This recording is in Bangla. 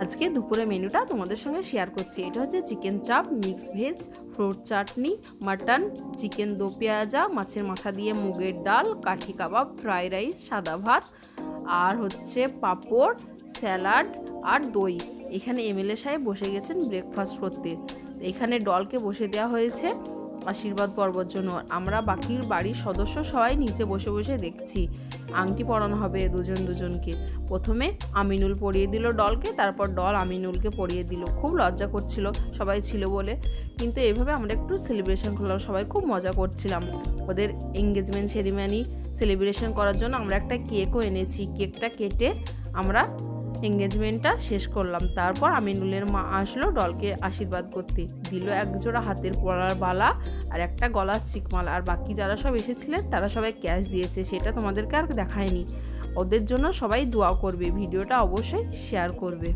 আজকে দুপুরে মেনুটা তোমাদের সঙ্গে শেয়ার করছি। এটা হচ্ছে চিকেন চাপ, মিক্স ভেজ, ফ্রুট চাটনি, মাটন, চিকেন দো পেঁয়াজা, মাছের মাথা দিয়ে মুগের ডাল, কাঠি কাবাব, ফ্রাই রাইস, সাদা ভাত, আর হচ্ছে পাঁপড়, স্যালাড আর দই। এখানে এমএলএ সাহেব বসে গেছেন ব্রেকফাস্ট করতে। এখানে ডলকে বসে দেওয়া হয়েছে আশীর্বাদ পর্বর জন্য। আমরা বাকির বাড়ির সদস্য সবাই নিচে বসে বসে দেখছি। আংটি পরানো হবে দুজন দুজনকে। প্রথমে আমিনুল পরিয়ে দিল ডলকে, তারপর ডল আমিনুলকে পরিয়ে দিল। খুব লজ্জা করছিল সবাই ছিল বলে, কিন্তু এইভাবে আমরা একটু সেলিব্রেশন করলাম। সবাই খুব মজা করছিলাম। ওদের এঙ্গেজমেন্ট সেরিমনি সেলিব্রেশন করার জন্য আমরা একটা কেকও এনেছি। কেকটা কেটে আমরা এঙ্গেজমেন্টটা শেষ করলাম। তারপর আমিনুলের মা আসলো ডলকে আশীর্বাদ করতে, দিল একজোড়া হাতের পরার বালা আর একটা গলার চিকমালা। আর বাকি যারা সব এসেছিলেন তারা সবাই ক্যাশ দিয়েছে, সেটা তোমাদেরকে আর দেখায়নি। ওদের জন্য সবাই দোয়া করবে, ভিডিওটা অবশ্যই শেয়ার করবে।